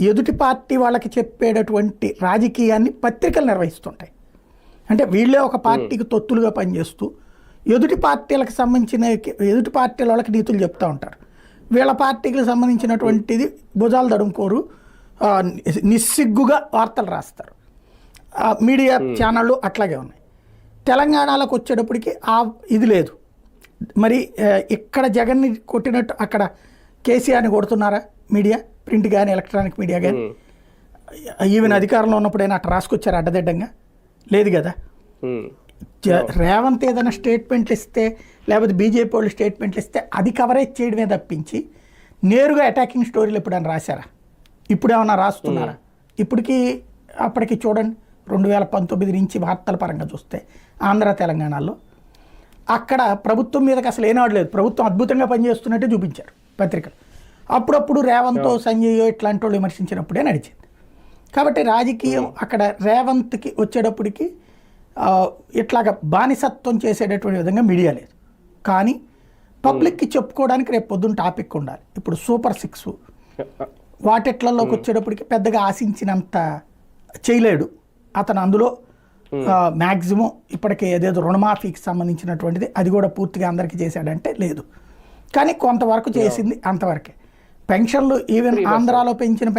ఎదుటి పార్టీ వాళ్ళకి చెప్పేటటువంటి రాజకీయాన్ని పత్రికలు నిర్వహిస్తుంటాయి. అంటే వీళ్ళే ఒక పార్టీకి తొత్తులుగా పనిచేస్తూ ఎదుటి పార్టీలకు సంబంధించిన ఎదుటి పార్టీల వాళ్ళకి నీతులు చెప్తూ ఉంటారు. వీళ్ళ పార్టీకి సంబంధించినటువంటిది భుజాలు దడుముకోరు, నిస్సిగ్గుగా వార్తలు రాస్తారు. మీడియా ఛానళ్ళు అట్లాగే ఉన్నాయి. తెలంగాణలోకి వచ్చేటప్పటికి ఇది లేదు. మరి ఇక్కడ జగన్ని కొట్టినట్టు అక్కడ కేసీఆర్ని కొడుతున్నారా మీడియా, ప్రింట్ కానీ ఎలక్ట్రానిక్ మీడియా కానీ? ఈవెన్ అధికారంలో ఉన్నప్పుడైనా అట్లా రాసుకొచ్చారు అడ్డదిడ్డంగా? లేదు కదా. రేవంత్ ఏదైనా స్టేట్మెంట్లు ఇస్తే లేకపోతే బీజేపీ వాళ్ళు స్టేట్మెంట్లు ఇస్తే అది కవరేజ్ చేయడమే తప్పించి నేరుగా అటాకింగ్ స్టోరీలు ఎప్పుడైనా రాశారా? ఇప్పుడు ఏమైనా రాస్తున్నారా? ఇప్పటికీ అప్పటికి చూడండి, 2019 నుంచి వార్తల పరంగా చూస్తే ఆంధ్ర తెలంగాణలో అక్కడ ప్రభుత్వం మీదకి అసలు ఏనాడు లేదు. ప్రభుత్వం అద్భుతంగా పనిచేస్తున్నట్టే చూపించారు పత్రికలు. అప్పుడప్పుడు రేవంత్ సంజయ్ ఇట్లాంటి వాళ్ళు విమర్శించినప్పుడే నడిచింది. కాబట్టి రాజకీయం అక్కడ రేవంత్కి వచ్చేటప్పటికి ఇట్లాగ బానిసత్వం చేసేటటువంటి విధంగా మీడియా లేదు. కానీ పబ్లిక్కి చెప్పుకోవడానికి రేపు పొద్దున్న టాపిక్ ఉండాలి. ఇప్పుడు సూపర్ 6 వాటిట్లలోకి వచ్చేటప్పటికి పెద్దగా ఆశించినంత చేయలేడు అతను. అందులో మ్యాక్సిమం ఇప్పటికే ఏదేదో రుణమాఫీకి సంబంధించినటువంటిది అది కూడా పూర్తిగా అందరికీ చేశాడంటే లేదు. కానీ కొంతవరకు చేసింది అంతవరకే. పెన్షన్లు ఈవెన్ ఆంధ్రాలో పెంచిన